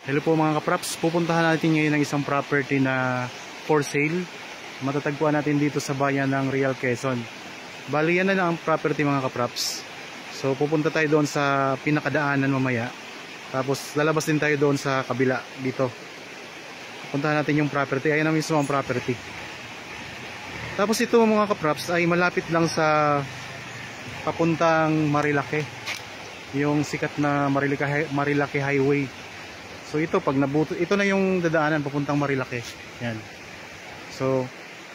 Hello po mga kapraps, pupuntahan natin ngayon ng isang property na for sale. Matatagpuan natin dito sa bayan ng Real Quezon. Bali yan na lang ang property mga kapraps. So pupunta tayo doon sa pinakadaanan mamaya. Tapos lalabas din tayo doon sa kabila dito. Pupuntahan natin yung property, ayan na mismo ang property. Tapos ito mga kapraps ay malapit lang sa papuntang Marilake. Yung sikat na Marilake Highway. So ito pag nabuto, ito na yung dadaanan papuntang Marilake. Yan. So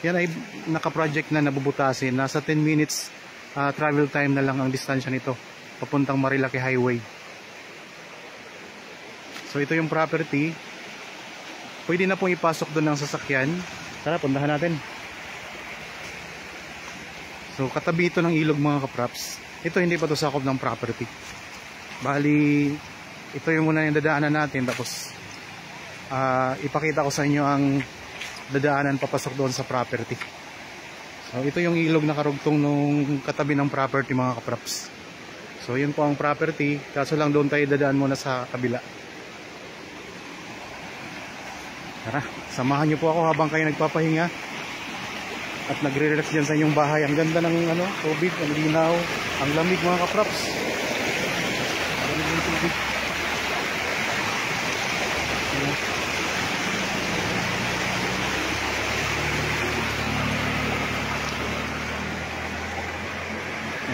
yan ay naka-project na nabubutasin. Nasa 10 minutes travel time na lang ang distansya nito papuntang Marilake Highway. So ito yung property. Pwede na pong ipasok doon ng sasakyan. Tara, puntahan natin. So katabi ito ng ilog mga kapraps. Ito hindi pa to sakop ng property. Bali ito yung muna yung dadaanan natin, tapos ipakita ko sa inyo ang dadaanan papasok doon sa property. So ito yung ilog na karugtong nung katabi ng property mga kapraps. So yun po ang property, kaso lang doon tayo dadaan muna sa kabila. Tara, samahan nyo po ako habang kayo nagpapahinga at nagre-relax dyan sa inyong bahay. Ang ganda ng tubig, ang linaw, ang lamig mga kapraps. Ang lamig ng tubig.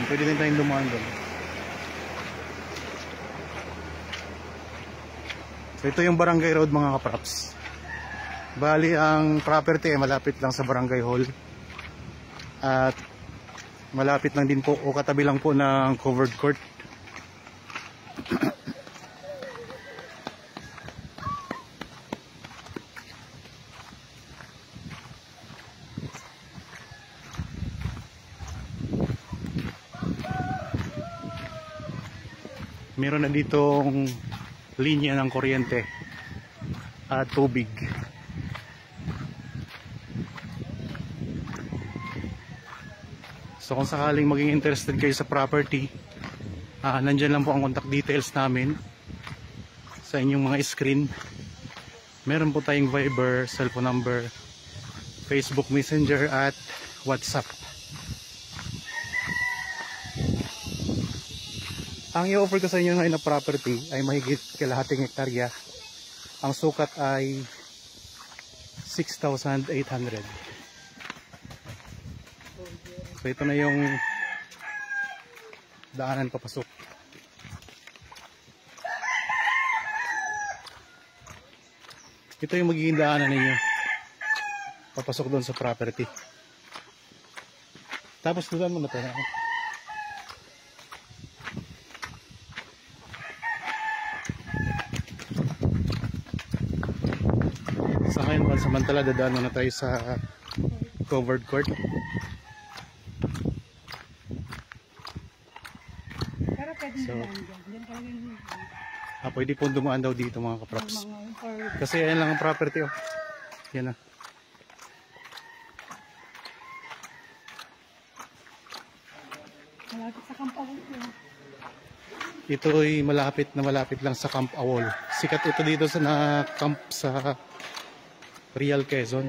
Pwede din tayong dumaan doon. So ito yung Barangay Road mga kapraps. Bali ang property ay malapit lang sa Barangay Hall. At malapit lang din po o katabi lang po ng covered court. Meron na ditong linya ng kuryente at tubig. So kung sakaling maging interested kayo sa property, nandyan lang po ang contact details namin sa inyong mga screen. Meron po tayong Viber, cellphone number, Facebook Messenger at WhatsApp. Ang i-offer ko sa inyo ngayon na property ay mahigit kalahating hektarya. Ang sukat ay 6,800. So ito na yung daanan papasok. Ito yung magiging daanan ninyo papasok doon sa property. Tapos doon mo na tayo. Sa ngayon, pansamantala dadaan na tayo sa covered court. So, pwede po dumaan daw dito mga kapraps. Kasi ayan lang ang property. Yan na. Malapit sa Camp Awol. Ito ay malapit lang sa Camp Awol. Sikat ito dito sa camp sa Real Quezon.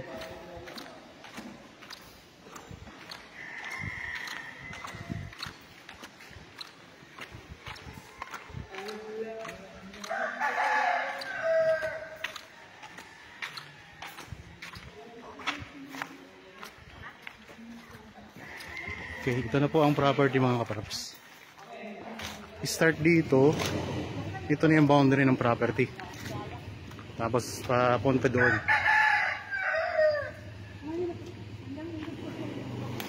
Okay, ito na po ang property mga kapraps. Start dito. Ito na yung boundary ng property. Tapos papunta doon.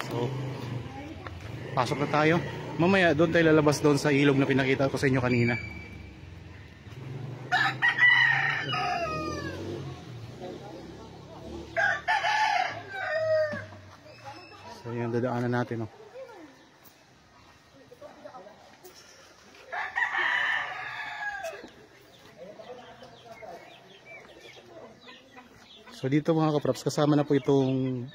So, pasok na tayo. Mamaya doon tayo lalabas doon sa ilog na pinakita ko sa inyo kanina. So, yung dadaanan natin. So dito mga kapraps, kasama na po itong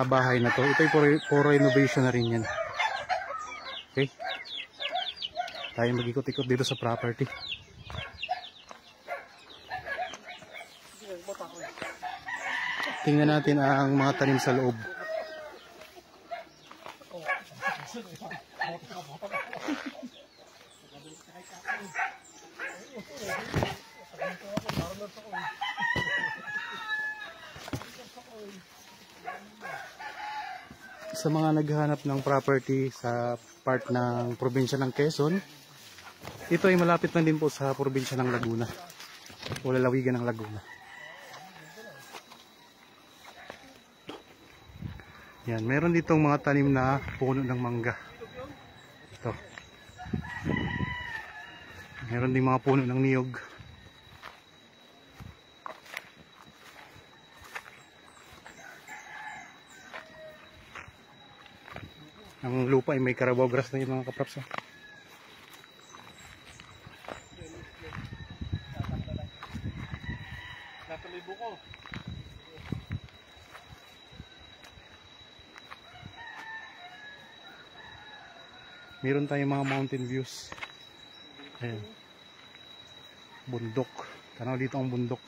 bahay na to. Ito ay for renovation na rin yan. Okay. Tayo mag-ikot-ikot dito sa property. Tingnan natin ang mga tanim sa loob. Sa mga naghahanap ng property sa part ng probinsya ng Quezon, ito ay malapit na din po sa probinsya ng Laguna o lalawigan ng Laguna. Yan, meron ditong mga tanim na puno ng mangga. Ito. Meron din mga puno ng niyog. Ang lupa ay may Carabao grass na yun mga kapraps. Natuloy buko. Meron tayong mga mountain views. Ayan. Bundok. Tanaw dito ang bundok.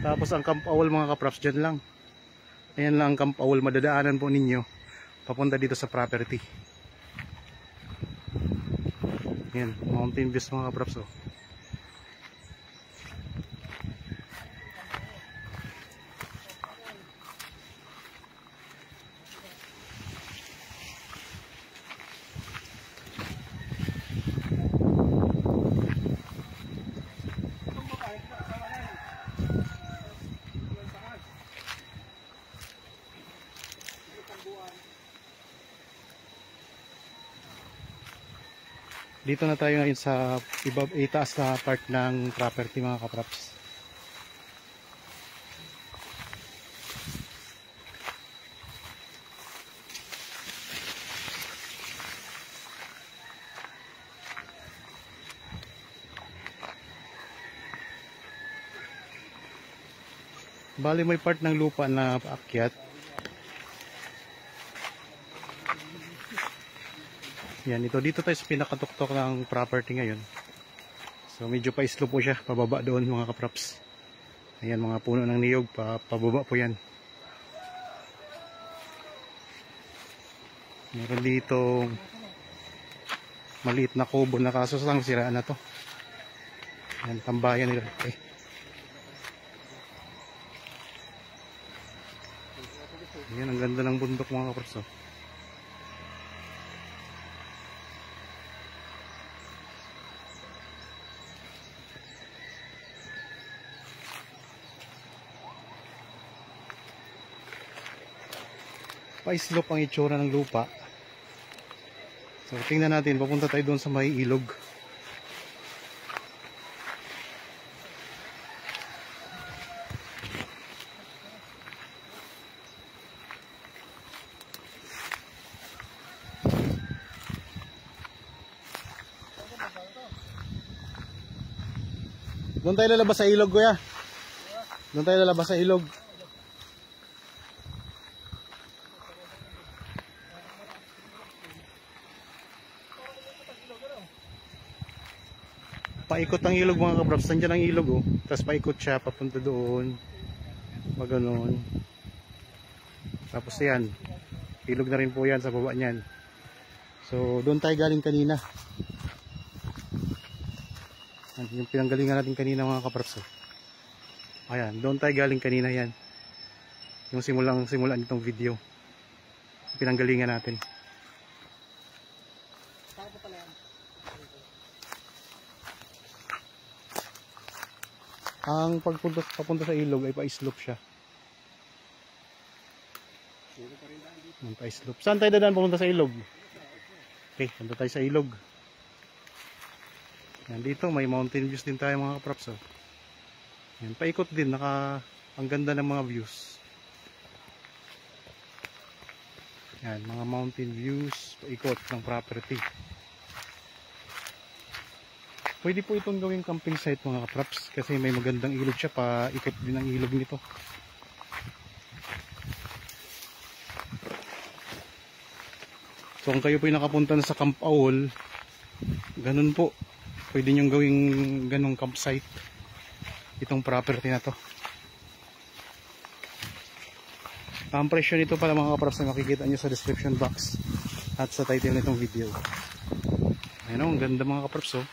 Tapos ang Camp Awal mga kapraps dyan lang. Ayan lang ang Camp Awal, madadaanan po ninyo papunta dito sa property. Ayan, mountain views mga kapraps. Dito na tayo ngayon sa itaas na part ng property mga kapraps. Bali may part ng lupa na paakyat. Yan, dito tayo sa pinakatuktok ng property ngayon. So medyo pa-slope po siya, pababa doon mga kapraps. Ayan, mga puno ng niyog, pababa po yan. Meron dito maliit na kubo na kaso lang siraan na to. Ayan, tambayan nila. Okay. Ayan, ang ganda ng bundok mga kapraps. Pa-slope ang itsura ng lupa. So tingnan natin, papunta tayo doon sa may ilog. Doon tayo lalabas sa ilog, kuya. Doon tayo lalabas sa ilog. Paikot ang ilog mga kapraps. Nandiyan ang ilog oh. Tapos paikot siya papunta doon. Maganon. Tapos yan. Ilog na rin po yan sa baba niyan. So doon tayo galing kanina. Yung pinanggalingan natin kanina mga kapraps oh. Ayan. Doon tayo galing kanina yan. Yung simulan nitong video. Pinanggalingan natin. Ang papunta sa ilog ay pa-slope siya. Pa-slope. Saan tayo dadaan papunta sa ilog? Okay, punta tayo sa ilog. Yan, dito may mountain views din tayo mga kapraps. Oh. Yan, paikot din. Ang ganda ng mga views. Yan, mga mountain views. Paikot ng property. Pwede po itong gawing camping site mga kapraps kasi may magandang ilog siya, paikot din ang ilog nito. So kung kayo po nakapunta na sa Camp Awal, ganun po. Pwede nyo gawing ganung campsite. itong property na to. Ang presyo nito pala mga kaprops na makikita nyo sa description box at sa title nitong video. Ayun o, ang ganda mga kaprops oh.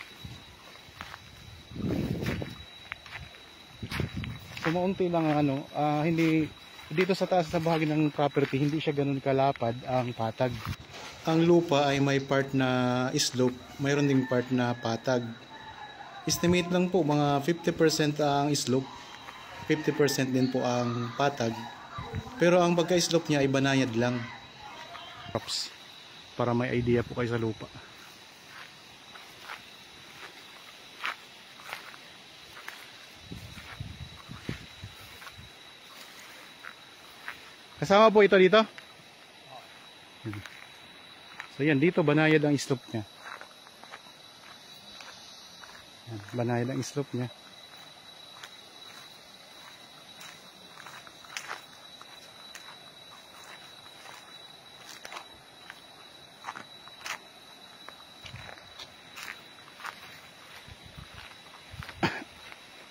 So maunti lang ang hindi dito sa taas sa bahagi ng property, hindi siya ganun kalapad ang patag. Ang lupa ay may part na slope, mayroon ding part na patag. Estimate lang po mga 50% ang slope, 50% din po ang patag. Pero ang pagka-slope niya ay banayad lang. Para may idea po kayo sa lupa. Kasama po ito dito? So yan, dito banayad ang slope niya. Yan, banayad ang slope niya.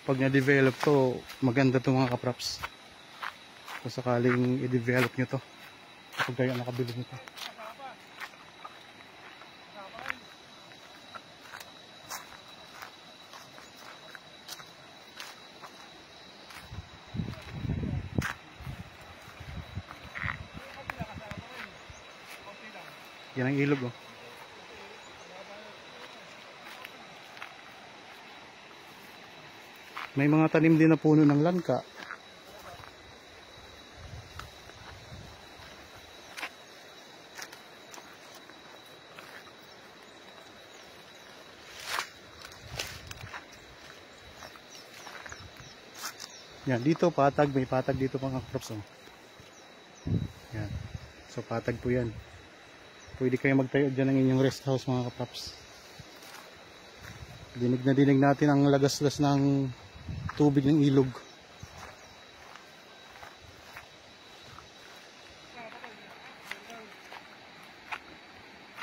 Pag na-develop to, maganda to mga kaprops. Kung sakaling i-develop nyo to, kapag kayo nakabili nito. Yan ang ilog oh. May mga tanim din na puno ng langka. Yan, dito patag, may patag dito mga crops oh. Yan. So patag po yan. Pwede kayo magtayo dyan ng inyong rest house mga kaprops. Dinig na dinig natin ang lagaslas ng tubig ng ilog.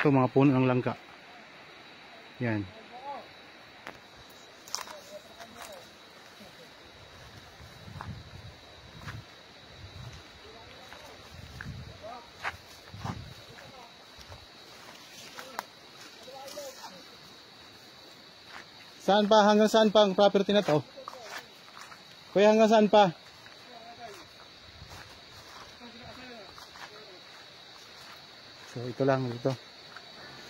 Ito mga puno ng langka. Yan. Saan pa? Hanggang saan pa ang property na to? Kuya, hanggang saan pa? So ito lang dito.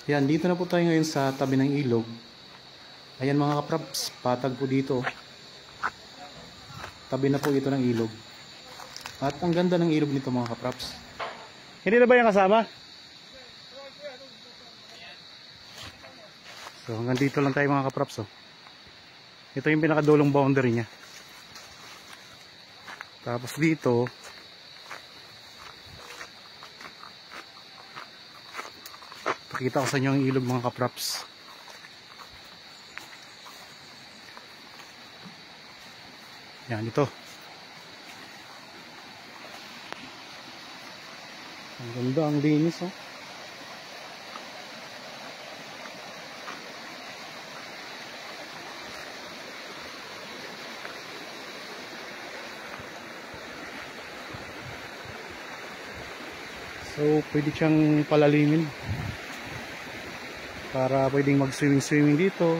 Yan, dito na po tayo ngayon sa tabi ng ilog. Ayan mga kaprops, patag po dito. Tabi na po ito ng ilog. At ang ganda ng ilog nito mga kaprops. Hindi na ba yung kasama? So hanggang dito lang tayo mga kaprops oh. Ito yung pinakadulong boundary niya. Tapos dito pakita ko sa inyo ang ilog mga kaprops. Yan ito. Ang ganda, ang linis oh. So pwede siyang palalimin para pwedeng mag-swimming dito.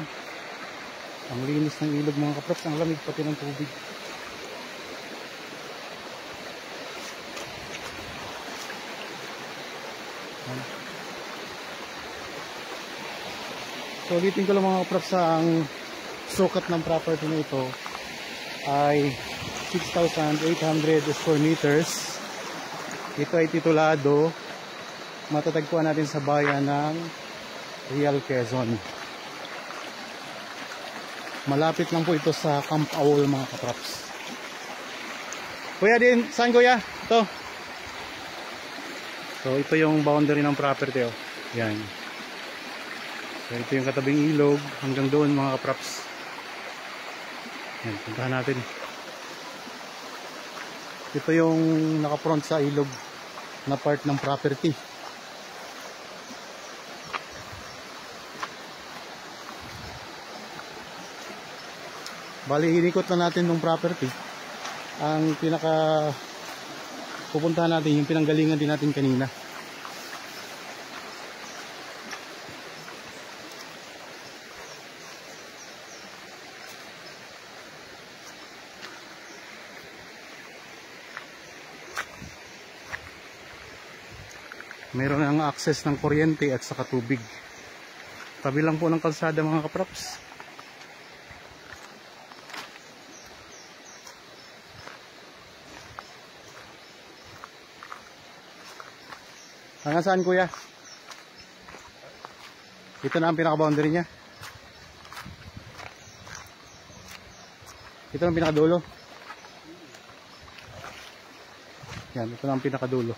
Ang linis ng ilog mga kaprops, ang lamig pati ng tubig. So ulitin ko lang mga kaprops, ang sukat ng property na ito ay 6,800 square meters. Ito ay titulado, matatagpuan natin sa bayan ng Real Quezon. Malapit lang po ito sa Camp Awol mga kaprops. Kuya din, saan kuya? Ito. So ito yung boundary ng property oh. Yan. So ito yung katabing ilog hanggang doon mga kaprops. Yan, puntahan natin. Ito yung naka-front sa ilog na part ng property. Bali, inikot lang natin ng property. Ang pinaka pupuntahan natin, yung pinanggalingan din natin kanina. Meron ang access ng kuryente at saka tubig. Tabi lang po ng kalsada mga kaprops. Hanggang saan kuya? Ito na ang pinaka-boundary niya. Ito na ang pinakadulo. Yan, ito na ang pinakadulo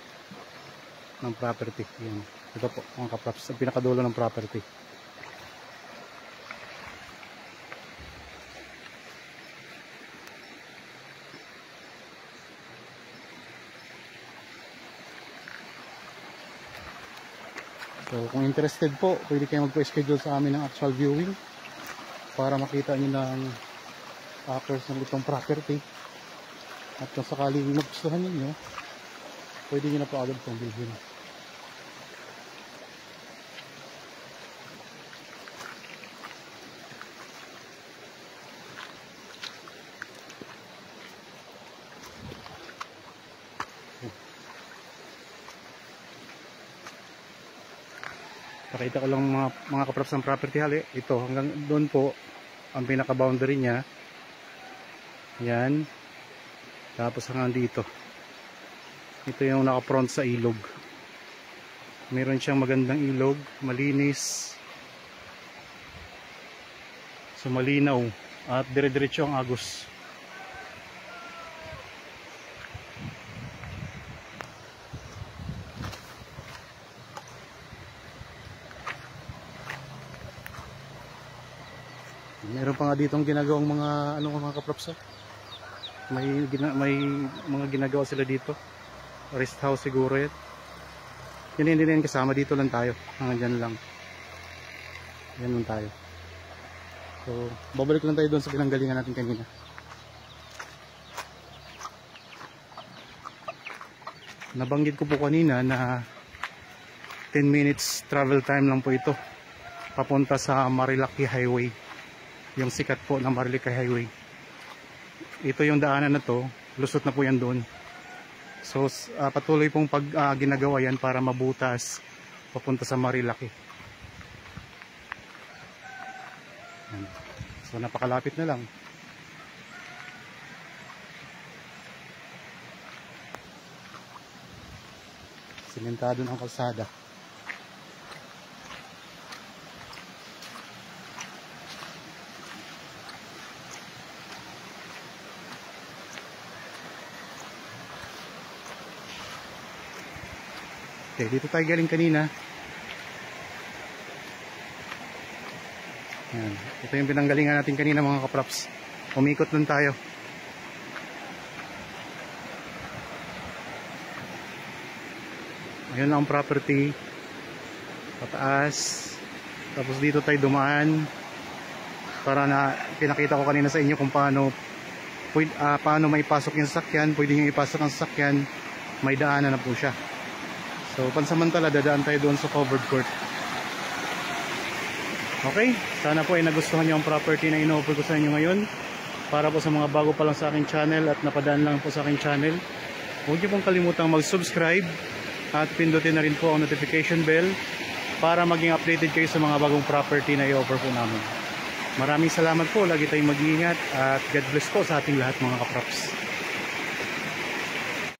ng property. Yan. Ito po mga kaprops, ang pinakadulo ng property. So kung interested po, pwede kayo magpa-schedule sa amin ng actual viewing para makita nyo ng personal itong property. At kung sakaling magustuhan ninyo, pwede nyo na po agad itong bilhin. Pakita ko lang mga kaprops ng property hali. Ito hanggang doon po ang pinaka boundary niya. Yan. Tapos hanggang dito. Ito yung naka-front sa ilog. Meron siyang magandang ilog, malinis. So malinaw at dire-diretso ang agos. Meron pa nga ditong ginagawang mga kaprops. May mga ginagawa sila dito. Rest house siguro yan. Yan hindi na yan kasama, dito lang tayo. Hanggang dyan lang. Yan lang tayo. So, babalik lang tayo doon sa pinanggalingan natin kanina. Nabanggit ko po kanina na 10 minutes travel time lang po ito. Papunta sa Marilaki Highway. Yung sikat po ng Marilaki Highway. Ito yung daanan na to, lusot na po yan doon. So patuloy pong ginagawa yan para mabutas papunta sa Marilaki. So napakalapit na lang. Simentado ng kalsada. Okay, dito tayo galing kanina. Yan. Ito yung pinanggalingan natin kanina mga kaprops. Umikot dun tayo. Ayun lang ang property. Pataas. Tapos dito tayo dumaan. Para na pinakita ko kanina sa inyo kung paano maipasok yung sasakyan. Pwede nyo ipasok ang sasakyan. May daanan na po siya. So pansamantala dadaan tayo doon sa covered court. Okay, sana po ay nagustuhan nyo ang property na ino-offer ko sa inyo ngayon. Para po sa mga bago pa lang sa aking channel at napadaan lang po sa aking channel, huwag nyo pong kalimutang mag-subscribe at pindutin na rin po ang notification bell para maging updated kayo sa mga bagong property na i-offer po namin. Maraming salamat po, lagi tayong mag-iingat at God bless po sa ating lahat mga kaprops.